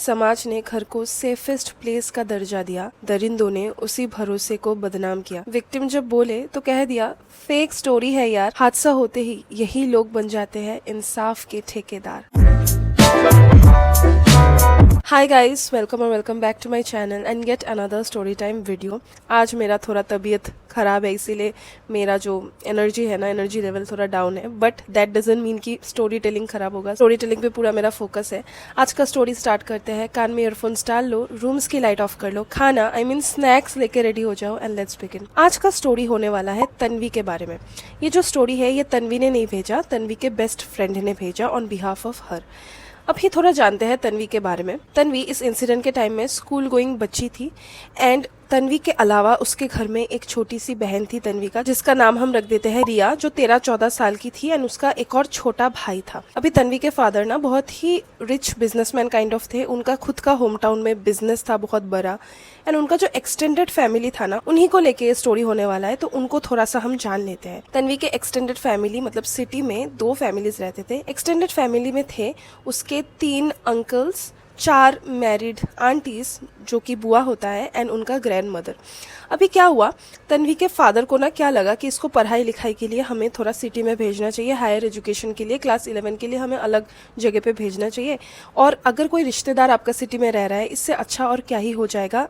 समाज ने घर को सेफेस्ट प्लेस का दर्जा दिया, दरिंदों ने उसी भरोसे को बदनाम किया। विक्टिम जब बोले तो कह दिया फेक स्टोरी है यार। हादसा होते ही यही लोग बन जाते हैं इंसाफ के ठेकेदार। हाय गाइस, वेलकम और welcome back to my channel and get another story time video. आज मेरा थोड़ा तबीयत खराब है, इसीलिए मेरा जो एनर्जी है ना, एनर्जी लेवल थोड़ा डाउन है, बट दैट डजंट मीन कि स्टोरी टेलिंग खराब होगा। स्टोरी टेलिंग पे पूरा मेरा फोकस है। आज का स्टोरी स्टार्ट करते हैं। कान में ईयरफोन्स डाल लो, रूम्स की लाइट ऑफ कर लो, खाना स्नैक्स लेके रेडी हो जाओ एंड लेट्स बिगिन। आज का स्टोरी होने वाला है तन्वी के बारे में। ये जो स्टोरी है ये तन्वी ने नहीं भेजा, तन्वी के बेस्ट फ्रेंड ने भेजा ऑन बिहाफ ऑफ हर। अभी थोड़ा जानते हैं तन्वी के बारे में। तन्वी इस इंसिडेंट के टाइम में स्कूल गोइंग बच्ची थी एंड तन्वी के अलावा उसके घर में एक छोटी सी बहन थी तन्वी का, जिसका नाम हम रख देते हैं रिया, जो 13-14 साल की थी एंड उसका एक और छोटा भाई था। अभी तन्वी के फादर ना बहुत ही रिच बिजनेसमैन काइंड ऑफ थे। उनका खुद का होम टाउन में बिजनेस था बहुत बड़ा एंड उनका जो एक्सटेंडेड फैमिली था ना, उन्हीं को लेके ये स्टोरी होने वाला है, तो उनको थोड़ा सा हम जान लेते हैं। तन्वी के एक्सटेंडेड फैमिली मतलब सिटी में 2 फैमिलीज रहते थे। एक्सटेंडेड फैमिली में थे उसके 3 अंकल्स, 4 मैरिड आंटीज जो कि बुआ होता है एंड उनका ग्रैंड मदर। अभी क्या हुआ, तन्वी के फादर को ना क्या लगा कि इसको पढ़ाई लिखाई के लिए हमें थोड़ा सिटी में भेजना चाहिए, हायर एजुकेशन के लिए, क्लास 11 के लिए हमें अलग जगह पे भेजना चाहिए। और अगर कोई रिश्तेदार आपका सिटी में रह रहा है, इससे अच्छा और क्या ही हो जाएगा।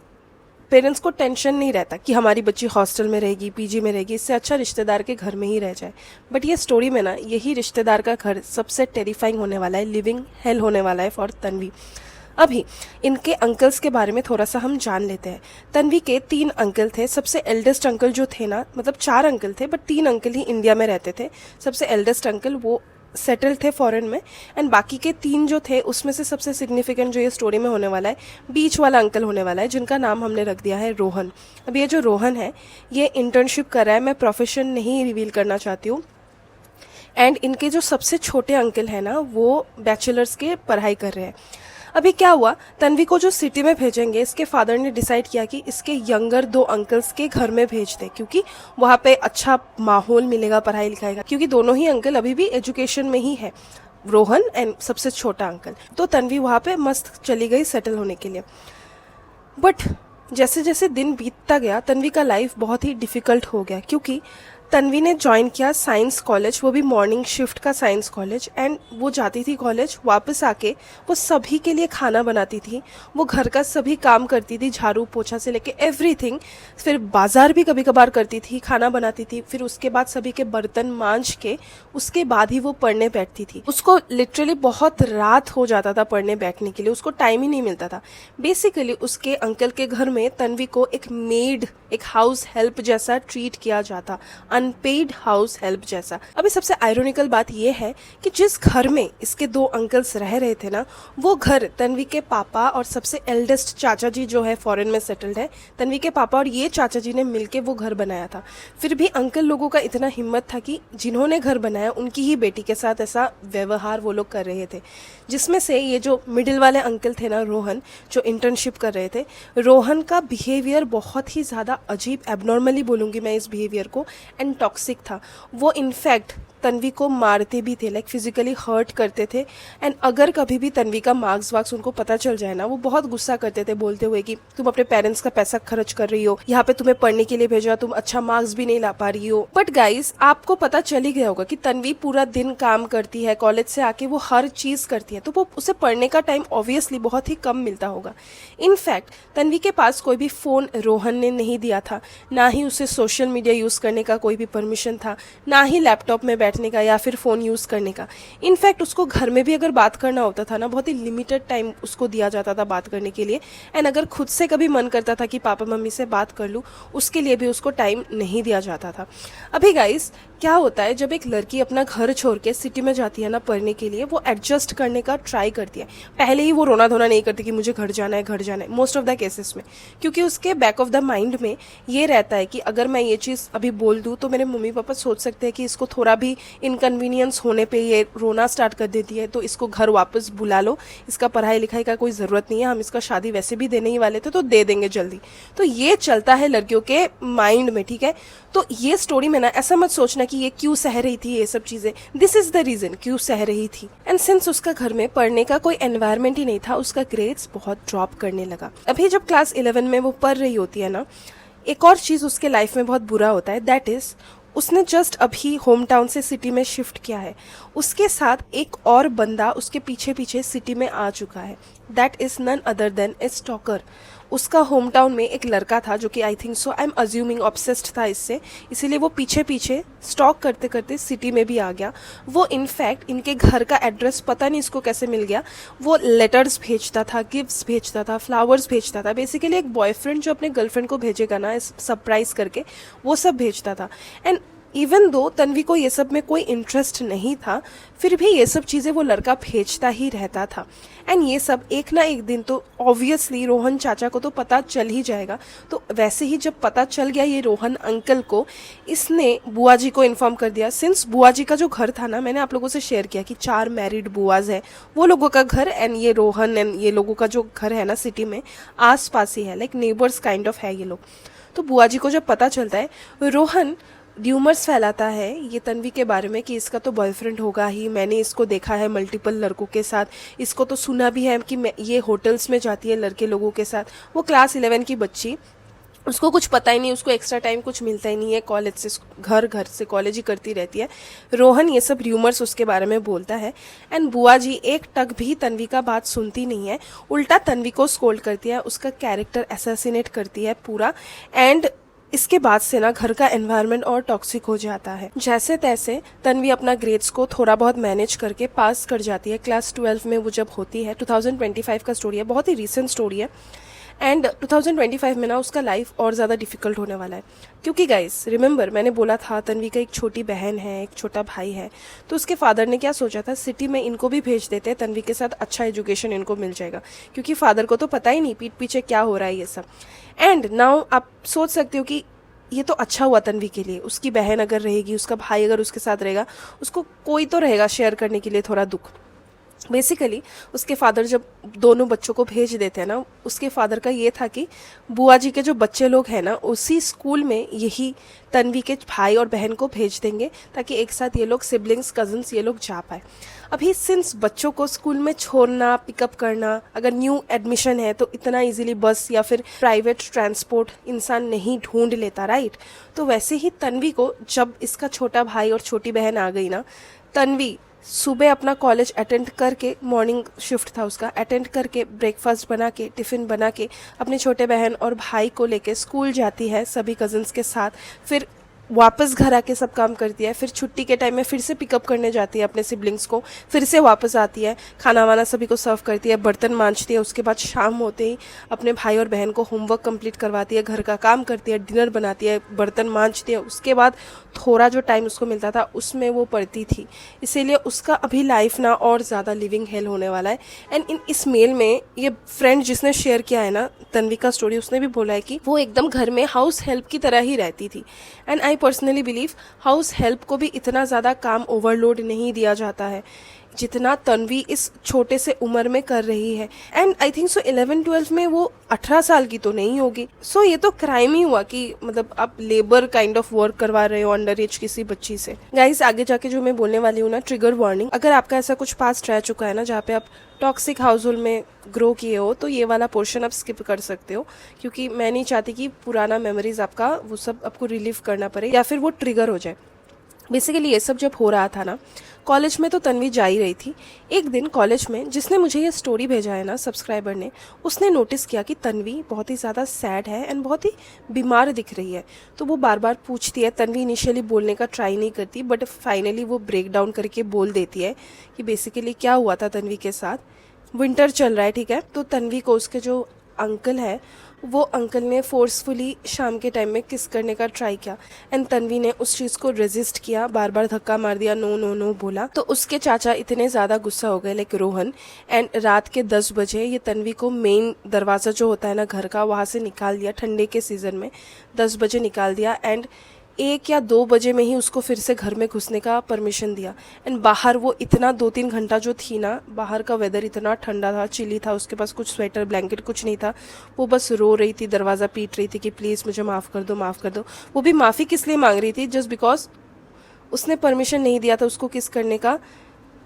पेरेंट्स को टेंशन नहीं रहता कि हमारी बच्ची हॉस्टल में रहेगी, पीजी में रहेगी, इससे अच्छा रिश्तेदार के घर में ही रह जाए। बट ये स्टोरी में ना यही रिश्तेदार का घर सबसे टेरिफाइंग होने वाला है, लिविंग हेल होने वाला है फॉर तन्वी। अभी इनके अंकल्स के बारे में थोड़ा सा हम जान लेते हैं। तन्वी के 3 अंकल थे। सबसे एल्डेस्ट अंकल जो थे ना, मतलब 4 अंकल थे बट 3 अंकल ही इंडिया में रहते थे। सबसे एल्डेस्ट अंकल वो सेटल थे फॉरेन में एंड बाकी के 3 जो थे उसमें से सबसे सिग्निफिकेंट जो ये स्टोरी में होने वाला है, बीच वाला अंकल होने वाला है, जिनका नाम हमने रख दिया है रोहन। अब ये जो रोहन है ये इंटर्नशिप कर रहा है, मैं प्रोफेशन नहीं रिवील करना चाहती हूँ। एंड इनके जो सबसे छोटे अंकल है ना, वो बैचलर्स के पढ़ाई कर रहे हैं। अभी क्या हुआ, तन्वी को जो सिटी में भेजेंगे, इसके फादर ने डिसाइड किया कि इसके यंगर 2 अंकल्स के घर में भेज दे, क्योंकि वहाँ पे अच्छा माहौल मिलेगा पढ़ाई लिखाई का, क्योंकि दोनों ही अंकल अभी भी एजुकेशन में ही है, रोहन एंड सबसे छोटा अंकल। तो तन्वी वहाँ पे मस्त चली गई सेटल होने के लिए। बट जैसे जैसे दिन बीतता गया तन्वी का लाइफ बहुत ही डिफिकल्ट हो गया, क्योंकि तन्वी ने ज्वाइन किया साइंस कॉलेज, वो भी मॉर्निंग शिफ्ट का साइंस कॉलेज। एंड वो जाती थी कॉलेज, वापस आके वो सभी के लिए खाना बनाती थी, वो घर का सभी काम करती थी, झाड़ू पोछा से लेके एवरीथिंग। फिर बाजार भी कभी कभार करती थी, खाना बनाती थी, फिर उसके बाद सभी के बर्तन मांज के उसके बाद ही वो पढ़ने बैठती थी। उसको लिटरली बहुत रात हो जाता था पढ़ने बैठने के लिए, उसको टाइम ही नहीं मिलता था। बेसिकली उसके अंकल के घर में तन्वी को एक मेड, एक हाउस हेल्प जैसा ट्रीट किया जाता, अनपेड हाउस हेल्प जैसा। अभी सबसे आयरोनिकल बात यह है कि जिस घर में इसके 2 अंकल्स रह रहे थे ना, वो घर तन्वी के पापा और सबसे एल्डेस्ट चाचा जी जो है फॉरेन में सेटल्ड है, तन्वी के पापा और ये चाचा जी ने मिलके वो घर बनाया था। फिर भी अंकल लोगों का इतना हिम्मत था कि जिन्होंने घर बनाया उनकी ही बेटी के साथ ऐसा व्यवहार वो लोग कर रहे थे, जिसमें से ये जो मिडिल वाले अंकल थे ना रोहन, जो इंटर्नशिप कर रहे थे, रोहन का बिहेवियर बहुत ही ज़्यादा अजीब, एबनॉर्मली बोलूँगी मैं इस बिहेवियर को, एंड टॉक्सिक था। वो इनफैक्ट तन्वी को मारते भी थे, लाइक फिजिकली हर्ट करते थे। एंड अगर कभी भी तन्वी का मार्क्स वार्क्स उनको पता चल जाए ना, वो बहुत गुस्सा करते थे, बोलते हुए कि तुम अपने पेरेंट्स का पैसा खर्च कर रही हो, यहाँ पे तुम्हें पढ़ने के लिए भेजा, तुम अच्छा मार्क्स भी नहीं ला पा रही हो। बट गाइस, आपको पता चल ही गया होगा कि तन्वी पूरा दिन काम करती है, कॉलेज से आके वो हर चीज करती है, तो वो उसे पढ़ने का टाइम ऑब्वियसली बहुत ही कम मिलता होगा। इनफैक्ट तन्वी के पास कोई भी फोन रोहन ने नहीं दिया था, ना ही उसे सोशल मीडिया यूज करने का कोई भी परमिशन था, ना ही लैपटॉप में बैठने का या फिर फ़ोन यूज़ करने का। इनफैक्ट उसको घर में भी अगर बात करना होता था ना, बहुत ही लिमिटेड टाइम उसको दिया जाता था बात करने के लिए। एंड अगर खुद से कभी मन करता था कि पापा मम्मी से बात कर लूँ, उसके लिए भी उसको टाइम नहीं दिया जाता था। अभी गाइस, क्या होता है जब एक लड़की अपना घर छोड़ के सिटी में जाती है ना पढ़ने के लिए, वो एडजस्ट करने का ट्राई करती है। पहले ही वो रोना धोना नहीं करती कि मुझे घर जाना है, घर जाना है, मोस्ट ऑफ द केसेस में, क्योंकि उसके बैक ऑफ द माइंड में ये रहता है कि अगर मैं ये चीज़ अभी बोल दूँ तो मेरे मम्मी पापा सोच सकते हैं कि इसको थोड़ा भी इनकन्वीनियंस होने पे ये रोना स्टार्ट कर देती है, तो इसको घर वापस बुला लो, इसका पढ़ाई लिखाई का कोई ज़रूरत नहीं है, हम इसका शादी वैसे भी देने ही वाले थे तो दे देंगे जल्दी। तो ये चलता है लड़कियों के माइंड में, ठीक है। तो ये स्टोरी में ना ऐसा मत सोचना कि ये क्यों सह रही थी ये सब चीज़ें, दिस इज़ द रीज़न क्यों सह रही थी। एंड सिंस उसका घर में पढ़ने का कोई एनवायरनमेंट ही नहीं था, उसका ग्रेड्स बहुत ड्रॉप करने लगा। अभी जब क्लास 11 में वो पढ़ रही होती है ना, एक और चीज़ उसके लाइफ में बहुत बुरा होता है, दैट इज़ उसने जस्ट अभी होम टाउन से सिटी में शिफ्ट किया है। उसके साथ एक और बंदा उसके पीछे पीछे सिटी में आ चुका है, that is none other than a stalker. उसका होम टाउन में एक लड़का था जो कि I think so, I am assuming obsessed था इससे, इसीलिए वो पीछे पीछे स्टॉक करते करते सिटी में भी आ गया। वो इनफैक्ट इनके घर का एड्रेस पता नहीं इसको कैसे मिल गया, वो लेटर्स भेजता था, गिफ्ट्स भेजता था, फ्लावर्स भेजता था, बेसिकली एक बॉयफ्रेंड जो अपने गर्लफ्रेंड को भेजेगा ना सरप्राइज करके, वो सब भेजता था। एंड इवन दो तन्वी को ये सब में कोई इंटरेस्ट नहीं था, फिर भी ये सब चीज़ें वो लड़का भेजता ही रहता था। एंड ये सब एक ना एक दिन तो ऑब्वियसली रोहन चाचा को तो पता चल ही जाएगा। तो वैसे ही जब पता चल गया ये रोहन अंकल को, इसने बुआ जी को इन्फॉर्म कर दिया। सिंस बुआ जी का जो घर था ना, मैंने आप लोगों से शेयर किया कि 4 मैरिड बुआज है, वो लोगों का घर एंड ये रोहन एंड ये लोगों का जो घर है ना सिटी में, आस पास ही है, लाइक नेबर्स काइंड ऑफ है ये लोग। तो बुआ जी को जब पता चलता है, रोहन र्यूमर्स फैलाता है ये तन्वी के बारे में कि इसका तो बॉयफ्रेंड होगा ही, मैंने इसको देखा है मल्टीपल लड़कों के साथ, इसको तो सुना भी है कि ये होटल्स में जाती है लड़के लोगों के साथ। वो क्लास 11 की बच्ची, उसको कुछ पता ही नहीं, उसको एक्स्ट्रा टाइम कुछ मिलता ही नहीं है, कॉलेज से घर, घर से कॉलेज ही करती रहती है। रोहन ये सब र्यूमर्स उसके बारे में बोलता है एंड बुआ जी एक टक भी तन्वी का बात सुनती नहीं है, उल्टा तन्वी को स्कोल्ड करती है, उसका कैरेक्टर असैसिनेट करती है पूरा। एंड इसके बाद से ना घर का एनवायरनमेंट और टॉक्सिक हो जाता है। जैसे तैसे तन्वी अपना ग्रेड्स को थोड़ा बहुत मैनेज करके पास कर जाती है। क्लास 12 में वो जब होती है, 2025 का स्टोरी है, बहुत ही रिसेंट स्टोरी है। एंड 2025 में ना उसका लाइफ और ज़्यादा डिफिकल्ट होने वाला है, क्योंकि गाइस रिमेंबर मैंने बोला था तन्वी का एक छोटी बहन है, एक छोटा भाई है। तो उसके फादर ने क्या सोचा था, सिटी में इनको भी भेज देते, तन्वी के साथ अच्छा एजुकेशन इनको मिल जाएगा, क्योंकि फादर को तो पता ही नहीं पीठ पीछे क्या हो रहा है ये सब। एंड नाउ आप सोच सकते हो कि ये तो अच्छा हुआ तन्वी के लिए, उसकी बहन अगर रहेगी, उसका भाई अगर उसके साथ रहेगा, उसको कोई तो रहेगा शेयर करने के लिए थोड़ा दुख। बेसिकली उसके फादर जब दोनों बच्चों को भेज देते हैं ना, उसके फादर का ये था कि बुआ जी के जो बच्चे लोग हैं ना, उसी स्कूल में यही तन्वी के भाई और बहन को भेज देंगे, ताकि एक साथ ये लोग सिबलिंग्स कजन्स ये लोग जा पाए। अभी सिंस बच्चों को स्कूल में छोड़ना, पिकअप करना, अगर न्यू एडमिशन है तो इतना इजीली बस या फिर प्राइवेट ट्रांसपोर्ट इंसान नहीं ढूंढ लेता, राइट। तो वैसे ही तन्वी को जब इसका छोटा भाई और छोटी बहन आ गई ना, तन्वी सुबह अपना कॉलेज अटेंड करके, मॉर्निंग शिफ्ट था उसका, अटेंड करके ब्रेकफास्ट बना के, टिफ़िन बना के अपने छोटे बहन और भाई को लेके स्कूल जाती है सभी कज़न्स के साथ। फिर वापस घर आके सब काम करती है, फिर छुट्टी के टाइम में फिर से पिकअप करने जाती है अपने सिबलिंग्स को, फिर से वापस आती है, खाना वाना सभी को सर्व करती है, बर्तन मांजती है। उसके बाद शाम होते ही अपने भाई और बहन को होमवर्क कंप्लीट करवाती है, घर का काम करती है, डिनर बनाती है, बर्तन मांजती है। उसके बाद थोड़ा जो टाइम उसको मिलता था उसमें वो पढ़ती थी। इसीलिए उसका अभी लाइफ ना और ज़्यादा लिविंग हेल होने वाला है। एंड इस मेल में ये फ्रेंड जिसने शेयर किया है ना तन्वी का स्टोरी, उसने भी बोला है कि वो एकदम घर में हाउस हेल्प की तरह ही रहती थी। And I personally believe house help को भी इतना ज़्यादा काम ओवरलोड नहीं दिया जाता है जितना तन्वी इस छोटे से उम्र में कर रही है। एंड आई थिंक सो 11-12 में वो 18 साल की तो नहीं होगी। सो ये तो क्राइम ही हुआ कि मतलब आप लेबर काइंड ऑफ वर्क करवा रहे हो अंडर एज किसी बच्ची से। गाइस आगे जाके जो मैं बोलने वाली हूँ ना, ट्रिगर वार्निंग, अगर आपका ऐसा कुछ पास्ट रह चुका है ना जहाँ पे आप टॉक्सिक हाउस होल्ड में ग्रो किए हो, तो ये वाला पोर्शन आप स्किप कर सकते हो, क्योंकि मैं नहीं चाहती कि पुराना मेमोरीज आपका वो सब आपको रिलीव करना पड़े या फिर वो ट्रिगर हो जाए। बेसिकली ये सब जब हो रहा था ना कॉलेज में, तो तन्वी जा ही रही थी। एक दिन कॉलेज में जिसने मुझे ये स्टोरी भेजा है ना, सब्सक्राइबर ने, उसने नोटिस किया कि तन्वी बहुत ही ज़्यादा सैड है एंड बहुत ही बीमार दिख रही है। तो वो बार बार पूछती है, तन्वी इनिशियली बोलने का ट्राई नहीं करती, बट फाइनली वो ब्रेक डाउन करके बोल देती है कि बेसिकली क्या हुआ था तन्वी के साथ। विंटर चल रहा है, ठीक है, तो तन्वी को उसके जो अंकल है, वो अंकल ने फोर्सफुली शाम के टाइम में किस करने का ट्राई किया एंड तन्वी ने उस चीज़ को रेजिस्ट किया, बार बार धक्का मार दिया, नो नो नो बोला। तो उसके चाचा इतने ज़्यादा गुस्सा हो गए, लाइक रोहन, एंड रात के 10 बजे ये तन्वी को मेन दरवाज़ा जो होता है ना घर का, वहाँ से निकाल दिया। ठंडे के सीज़न में 10 बजे निकाल दिया एंड 1 या 2 बजे में ही उसको फिर से घर में घुसने का परमिशन दिया। एंड बाहर वो इतना 2-3 घंटा जो थी ना, बाहर का वेदर इतना ठंडा था, चिली था, उसके पास कुछ स्वेटर ब्लैंकेट कुछ नहीं था। वो बस रो रही थी, दरवाज़ा पीट रही थी कि प्लीज़ मुझे माफ़ कर दो, माफ़ कर दो। वो भी माफ़ी किस लिए मांग रही थी, जस्ट बिकॉज उसने परमिशन नहीं दिया था उसको किस करने का,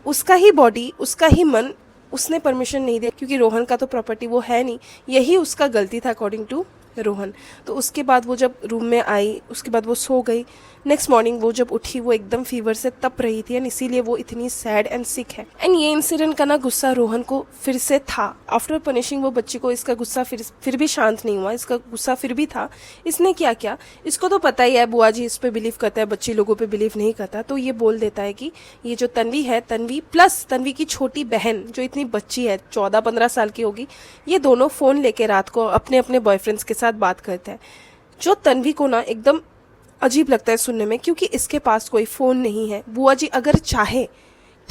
उसका ही बॉडी, उसका ही मन, उसने परमिशन नहीं दिया, क्योंकि रोहन का तो प्रॉपर्टी वो है नहीं, यही उसका गलती था अकॉर्डिंग टू रोहन। तो उसके बाद वो जब रूम में आई, उसके बाद वो सो गई। नेक्स्ट मॉर्निंग वो जब उठी वो एकदम फीवर से तप रही थी, एंड इसीलिए वो इतनी सैड एंड सिक है। एंड ये इंसिडेंट का ना गुस्सा रोहन को फिर से था। आफ्टर पनिशिंग वो बच्ची को इसका गुस्सा फिर भी शांत नहीं हुआ, इसका गुस्सा फिर भी था। इसने क्या किया, इसको तो पता ही है बुआ जी इस पे बिलीव करता है, बच्ची लोगों पे बिलीव नहीं करता। तो ये बोल देता है कि ये जो तन्वी है, तन्वी प्लस तन्वी की छोटी बहन जो इतनी बच्ची है 14-15 साल की होगी, ये दोनों फोन लेके रात को अपने अपने बॉयफ्रेंड्स के साथ बात करते हैं। जो तन्वी को ना एकदम अजीब लगता है सुनने में, क्योंकि इसके पास कोई फोन नहीं है। बुआ जी अगर चाहे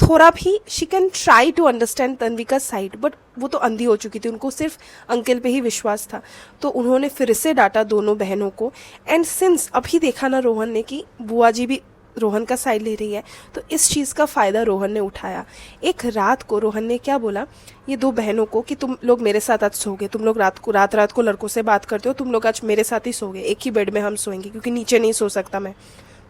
थोड़ा भी she can try to understand Tanvi का साइड, बट वो तो अंधी हो चुकी थी, उनको सिर्फ अंकल पे ही विश्वास था। तो उन्होंने फिर से डांटा दोनों बहनों को। एंड सिंस अभी देखा ना रोहन ने कि बुआ जी भी रोहन का साइड ले रही है, तो इस चीज़ का फ़ायदा रोहन ने उठाया। एक रात को रोहन ने क्या बोला ये दो बहनों को कि तुम लोग मेरे साथ आज सोगे, तुम लोग रात को लड़कों से बात करते हो, तुम लोग आज मेरे साथ ही सोगे, एक ही बेड में हम सोएंगे, क्योंकि नीचे नहीं सो सकता मैं।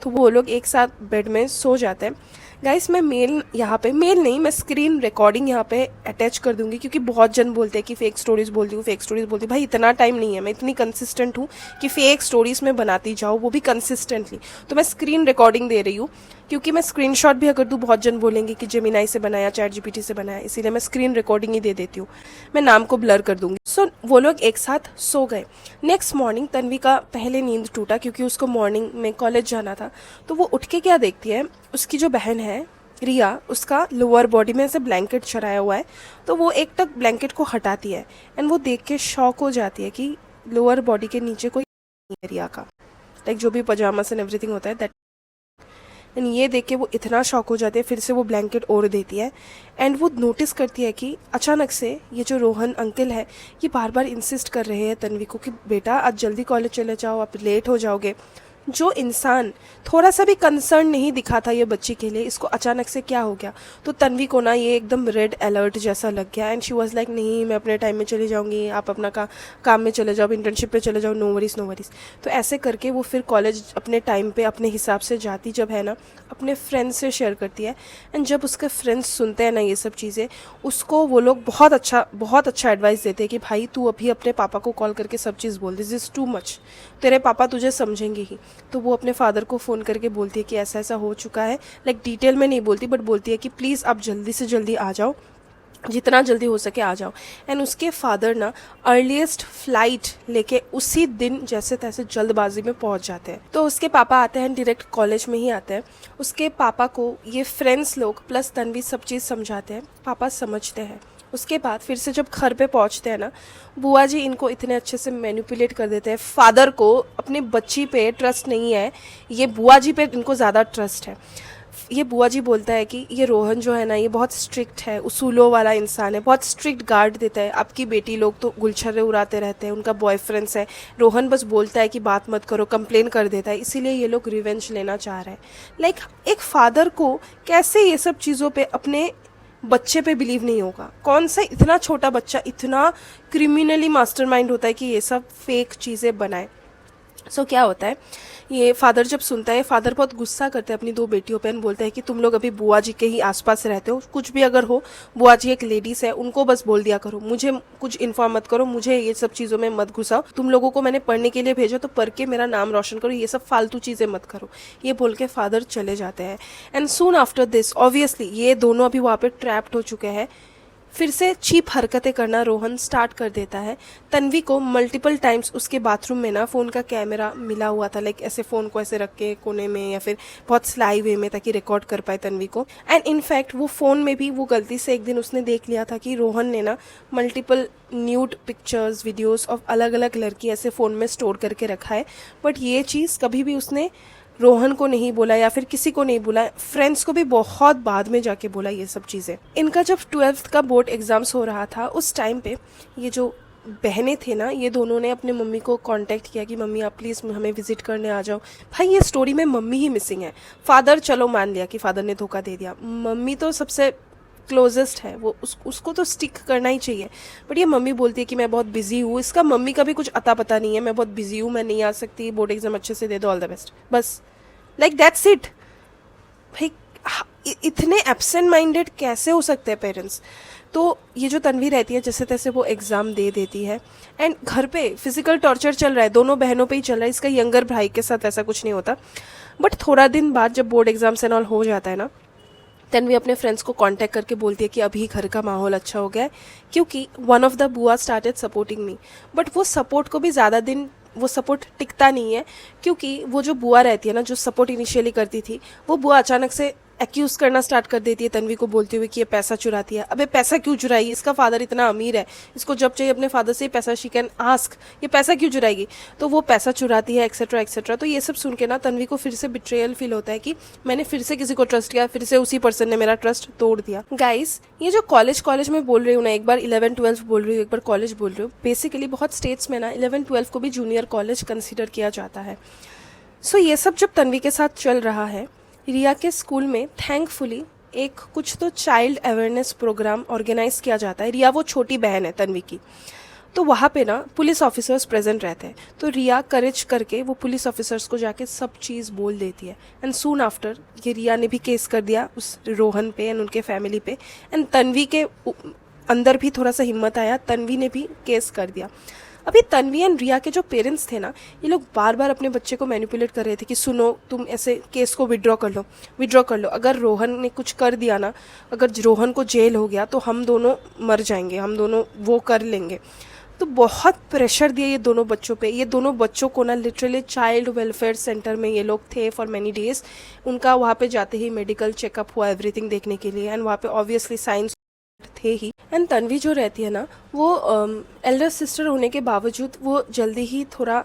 तो वो लोग एक साथ बेड में सो जाते हैं। गाइस मैं मेल यहाँ पे, मेल नहीं, मैं स्क्रीन रिकॉर्डिंग यहाँ पे अटैच कर दूंगी, क्योंकि बहुत जन बोलते हैं कि फेक स्टोरीज बोलती हूँ, फेक स्टोरीज बोलती हूँ। भाई इतना टाइम नहीं है, मैं इतनी कंसिस्टेंट हूँ कि फेक स्टोरीज में बनाती जाऊँ, वो भी कंसिस्टेंटली। तो मैं स्क्रीन रिकॉर्डिंग दे रही हूँ, क्योंकि मैं स्क्रीनशॉट भी अगर दूँ बहुत जन बोलेंगे कि जेमिनाई से बनाया, चैट जीपीटी से बनाया, इसीलिए मैं स्क्रीन रिकॉर्डिंग ही दे देती हूँ। मैं नाम को ब्लर कर दूंगी। सो वो लोग एक साथ सो गए। नेक्स्ट मॉर्निंग तन्वी का पहले नींद टूटा, क्योंकि उसको मॉर्निंग में कॉलेज जाना था। तो वो उठ के क्या देखती है, उसकी जो बहन है रिया, उसका लोअर बॉडी में ऐसे ब्लैंकेट चढ़ाया हुआ है। तो वो एक तक ब्लैंकेट को हटाती है, एंड वो देख के शॉक हो जाती है कि लोअर बॉडी के नीचे कोई नहीं है रिया का, लाइक जो भी पजामास एंड एवरीथिंग होता है दैट। एंड ये देख के वो इतना शॉक हो जाती है, फिर से वो ब्लैंकेट ओढ़ देती है। एंड वो नोटिस करती है कि अचानक से ये जो रोहन अंकल है, ये बार बार इंसिस्ट कर रहे हैं तन्वी को कि बेटा आज जल्दी कॉलेज चले जाओ, आप लेट हो जाओगे। जो इंसान थोड़ा सा भी कंसर्न नहीं दिखा था ये बच्ची के लिए, इसको अचानक से क्या हो गया। तो तन्वी को ना ये एकदम रेड अलर्ट जैसा लग गया, एंड शी वाज लाइक नहीं मैं अपने टाइम में चली जाऊंगी, आप अपना काम में चले जाओ, इंटर्नशिप पे चले जाओ, नो वरीज नो वरीज। तो ऐसे करके वो फिर कॉलेज अपने टाइम पे अपने हिसाब से जाती जब है ना, अपने फ्रेंड्स से शेयर करती है। एंड जब उसके फ्रेंड्स सुनते हैं ना ये सब चीज़ें, उसको वो लोग बहुत अच्छा एडवाइस देते हैं कि भाई तू अभी अपने पापा को कॉल करके सब चीज़ बोल, दिस इज़ टू मच, तेरे पापा तुझे समझेंगे ही। तो वो अपने फादर को फ़ोन करके बोलती है कि ऐसा ऐसा हो चुका है, लाइक डिटेल में नहीं बोलती, बट बोलती है कि प्लीज़ आप जल्दी से जल्दी आ जाओ, जितना जल्दी हो सके आ जाओ। एंड उसके फादर ना अर्लीस्ट फ्लाइट लेके उसी दिन जैसे तैसे जल्दबाजी में पहुंच जाते हैं। तो उसके पापा आते हैं, डायरेक्ट कॉलेज में ही आते हैं। उसके पापा को ये फ्रेंड्स लोग प्लस तन्वी सब चीज़ समझाते हैं, पापा समझते हैं। उसके बाद फिर से जब घर पे पहुंचते हैं ना, बुआ जी इनको इतने अच्छे से मैनिपुलेट कर देते हैं। फादर को अपनी बच्ची पे ट्रस्ट नहीं है, ये बुआ जी पे इनको ज़्यादा ट्रस्ट है। ये बुआ जी बोलता है कि ये रोहन जो है ना, ये बहुत स्ट्रिक्ट है, उसूलों वाला इंसान है, बहुत स्ट्रिक्ट गार्ड देता है। आपकी बेटी लोग तो गुलछर्रे उड़ाते रहते हैं, उनका बॉयफ्रेंड्स है, रोहन बस बोलता है कि बात मत करो, कंप्लेन कर देता है, इसीलिए ये लोग रिवेंज लेना चाह रहे हैं। लाइक एक फादर को कैसे ये सब चीज़ों पे अपने बच्चे पे बिलीव नहीं होगा। कौन सा इतना छोटा बच्चा इतना क्रिमिनली मास्टरमाइंड होता है कि ये सब फेक चीज़ें बनाए। सो क्या होता है, ये फादर जब सुनता है, फादर बहुत गुस्सा करते हैं अपनी दो बेटियों पे, बोलते हैं कि तुम लोग अभी बुआ जी के ही आसपास रहते हो, कुछ भी अगर हो, बुआ जी एक लेडीज़ है, उनको बस बोल दिया करो, मुझे कुछ इन्फॉर्म मत करो, मुझे ये सब चीज़ों में मत घुसाओ, तुम लोगों को मैंने पढ़ने के लिए भेजो तो पढ़ के मेरा नाम रोशन करो, ये सब फालतू चीज़ें मत करो। ये बोल के फादर चले जाते हैं। And soon after this obviously ये दोनों अभी वहाँ पे ट्रैप्ड हो चुके हैं। फिर से चीप हरकतें करना रोहन स्टार्ट कर देता है। तन्वी को मल्टीपल टाइम्स उसके बाथरूम में ना फ़ोन का कैमरा मिला हुआ था, लाइक ऐसे फ़ोन को ऐसे रख के कोने में या फिर बहुत स्लाई वे में, ताकि रिकॉर्ड कर पाए तन्वी को। एंड इनफैक्ट वो फ़ोन में भी वो गलती से एक दिन उसने देख लिया था कि रोहन ने ना multiple nude pictures videos of अलग अलग लड़की ऐसे फ़ोन में स्टोर करके रखा है। बट ये चीज़ कभी भी उसने रोहन को नहीं बोला या फिर किसी को नहीं बोला, फ्रेंड्स को भी बहुत बाद में जाके बोला ये सब चीज़ें। इनका जब 12th का बोर्ड एग्ज़ाम्स हो रहा था, उस टाइम पे ये जो बहनें थे ना, ये दोनों ने अपने मम्मी को कांटेक्ट किया कि मम्मी आप प्लीज़ हमें विजिट करने आ जाओ। भाई ये स्टोरी में मम्मी ही मिसिंग है। फादर चलो मान लिया कि फादर ने धोखा दे दिया, मम्मी तो सबसे क्लोजेस्ट है, वो उसको तो स्टिक करना ही चाहिए। बट ये मम्मी बोलती है कि मैं बहुत बिजी हूँ, इसका मम्मी का भी कुछ अता पता नहीं है, मैं बहुत बिजी हूँ, मैं नहीं आ सकती, बोर्ड एग्जाम अच्छे से दे दो, ऑल द बेस्ट, बस लाइक दैट्स इट। भाई इतने एब्सेंट माइंडेड कैसे हो सकते हैं पेरेंट्स। तो ये जो तन्वी रहती है जैसे तैसे वो एग्ज़ाम दे देती है एंड घर पे फिजिकल टॉर्चर चल रहा है, दोनों बहनों पे ही चल रहा है। इसका यंगर भाई के साथ ऐसा कुछ नहीं होता, बट थोड़ा दिन बाद जब बोर्ड एग्जाम्स एंड ऑल हो जाता है ना, तन्वी अपने फ्रेंड्स को कांटेक्ट करके बोलती है कि अभी घर का माहौल अच्छा हो गया है, क्योंकि वन ऑफ द बुआ स्टार्टेड सपोर्टिंग मी। बट वो सपोर्ट को भी ज़्यादा दिन वो सपोर्ट टिकता नहीं है, क्योंकि वो जो बुआ रहती है ना, जो सपोर्ट इनिशियली करती थी, वो बुआ अचानक से एक्यूज़ करना स्टार्ट कर देती है तन्वी को, बोलती हुई कि ये पैसा चुराती है। अबे पैसा क्यों चुराएगी, इसका फादर इतना अमीर है, इसको जब चाहिए अपने फादर से पैसा शी कैन आस्क, ये पैसा क्यों चुराएगी। तो वो पैसा चुराती है एक्सेट्रा एक्सेट्रा। तो ये सब सुन के ना तन्वी को फिर से बिट्रेयल फील होता है कि मैंने फिर से किसी को ट्रस्ट किया, फिर से उसी पर्सन ने मेरा ट्रस्ट तोड़ दिया। गाइस, ये जो कॉलेज में बोल रही हूँ ना, एक बार 11-12 बोल रही हूँ, एक बार कॉलेज बोल रही हूँ, बेसिकली बहुत स्टेट्स में ना 11-12 को भी जूनियर कॉलेज कंसिडर किया जाता है। सो ये सब जब तन्वी के साथ चल रहा है, रिया के स्कूल में थैंकफुली एक कुछ तो चाइल्ड अवेयरनेस प्रोग्राम ऑर्गेनाइज किया जाता है। रिया वो छोटी बहन है तन्वी की, तो वहाँ पे ना पुलिस ऑफिसर्स प्रेजेंट रहते हैं। तो रिया करेज करके वो पुलिस ऑफिसर्स को जाके सब चीज़ बोल देती है एंड सून आफ्टर ये रिया ने भी केस कर दिया उस रोहन पे एंड उनके फैमिली पे। एंड तन्वी के अंदर भी थोड़ा सा हिम्मत आया, तन्वी ने भी केस कर दिया। अभी तन्वी एंड रिया के जो पेरेंट्स थे ना, ये लोग बार बार अपने बच्चे को मैनिपुलेट कर रहे थे कि सुनो तुम ऐसे केस को विड्रॉ कर लो, अगर रोहन ने कुछ कर दिया ना, अगर रोहन को जेल हो गया तो हम दोनों मर जाएंगे, हम दोनों वो कर लेंगे। तो बहुत प्रेशर दिया ये दोनों बच्चों पे। ये दोनों बच्चों को ना लिटरली चाइल्ड वेलफेयर सेंटर में ये लोग थे फॉर मैनी डेज। उनका वहाँ पे जाते ही मेडिकल चेकअप हुआ एवरीथिंग देखने के लिए, एंड वहाँ पे ऑब्वियसली साइंस थे ही। एंड तन्वी जो रहती है ना, वो एल्डर सिस्टर होने के बावजूद वो जल्दी ही थोड़ा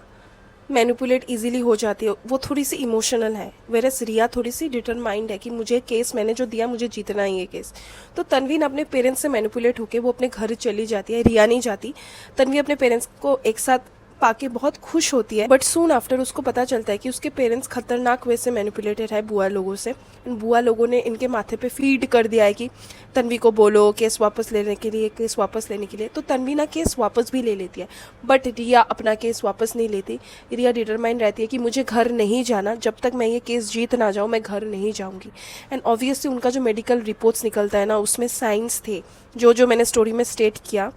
मैनिपुलेट इजीली हो जाती है, वो थोड़ी सी इमोशनल है। वेरस रिया थोड़ी सी डिटरमाइंड है कि मुझे केस मैंने जो दिया मुझे जीतना ही है केस। तो तन्वी ना अपने पेरेंट्स से मैनिपुलेट होके वो अपने घर चली जाती है, रिया नहीं जाती। तन्वी अपने पेरेंट्स को एक साथ पाके बहुत खुश होती है, बट सून आफ्टर उसको पता चलता है कि उसके पेरेंट्स खतरनाक वे से मैनिपुलेटेड है बुआ लोगों से। बुआ लोगों ने इनके माथे पे फीड कर दिया है कि तन्वी को बोलो केस वापस लेने के लिए, तो तन्वी ना केस वापस भी ले लेती है, बट रिया अपना केस वापस नहीं लेती। रिया डिटरमाइंड रहती है कि मुझे घर नहीं जाना, जब तक मैं ये केस जीत ना जाऊँ मैं घर नहीं जाऊँगी। एंड ऑब्वियसली उनका जो मेडिकल रिपोर्ट्स निकलता है ना, उसमें साइंस थे, जो मैंने स्टोरी में स्टेट किया,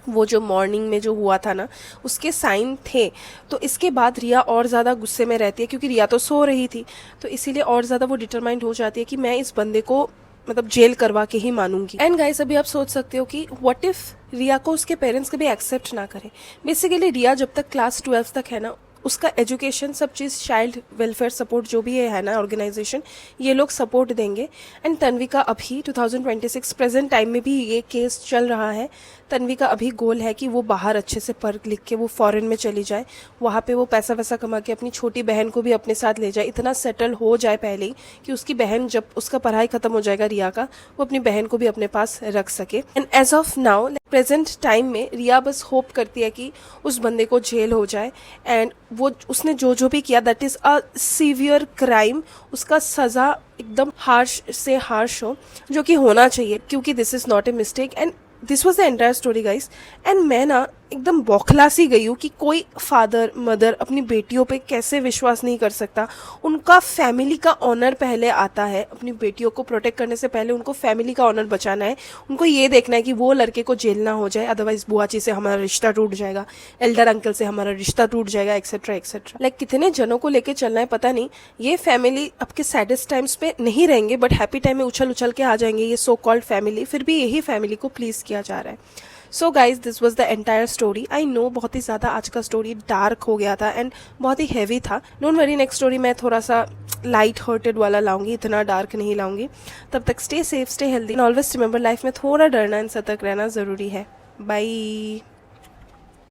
वो जो मॉर्निंग में जो हुआ था ना उसके साइन थे। तो इसके बाद रिया और ज़्यादा गुस्से में रहती है, क्योंकि रिया तो सो रही थी, तो इसीलिए और ज़्यादा वो डिटरमाइंड हो जाती है कि मैं इस बंदे को मतलब जेल करवा के ही मानूंगी। एंड गाइस, अभी आप सोच सकते हो कि व्हाट इफ रिया को उसके पेरेंट्स कभी एक्सेप्ट ना करें। बेसिकली रिया जब तक क्लास 12 तक है ना, उसका एजुकेशन सब चीज़ चाइल्ड वेलफेयर सपोर्ट जो भी है ना ऑर्गेनाइजेशन, ये लोग सपोर्ट देंगे। एंड तन्वी का अभी 2026 प्रेजेंट टाइम में भी ये केस चल रहा है। तन्वी का अभी गोल है कि वो बाहर अच्छे से पढ़ लिख के वो फॉरेन में चली जाए, वहाँ पे वो पैसा वैसा कमा के अपनी छोटी बहन को भी अपने साथ ले जाए, इतना सेटल हो जाए पहले ही कि उसकी बहन जब उसका पढ़ाई खत्म हो जाएगा रिया का, वो अपनी बहन को भी अपने पास रख सके। And as of now present time में रिया बस होप करती है कि उस बंदे को जेल हो जाए एंड वो उसने जो भी किया that is a severe crime, उसका सज़ा एकदम हार्श से हार्श हो, जो कि होना चाहिए, क्योंकि this is not a mistake. And this was the entire story guys. And मैं ना एकदम बौखला सी गई हूँ कि कोई फादर मदर अपनी बेटियों पे कैसे विश्वास नहीं कर सकता। उनका फैमिली का ऑनर पहले आता है, अपनी बेटियों को प्रोटेक्ट करने से पहले उनको फैमिली का ऑनर बचाना है। उनको ये देखना है कि वो लड़के को जेल ना हो जाए, अदरवाइज बुआची से हमारा रिश्ता टूट जाएगा, एल्डर अंकल से हमारा रिश्ता टूट जाएगा, एक्सेट्रा एक्सेट्रा। लाइक कितने जनों को लेके चलना है पता नहीं। ये फैमिली आपके सैडेस्ट टाइम्स पे नहीं रहेंगे, बट हैप्पी टाइम में उछल उछल के आ जाएंगे ये सो कॉल्ड फैमिली, फिर भी यही फैमिली को प्लीज किया जा रहा है। So guys, this was the entire story. I know बहुत ही ज़्यादा आज का स्टोरी डार्क हो गया था एंड बहुत ही हैवी था। डोंट वरी, नेक्स्ट स्टोरी मैं थोड़ा सा लाइट हार्टेड वाला लाऊंगी, इतना डार्क नहीं लाऊंगी। तब तक stay safe, stay healthy and always remember life में थोड़ा डरना एंड सतर्क रहना ज़रूरी है। बाय।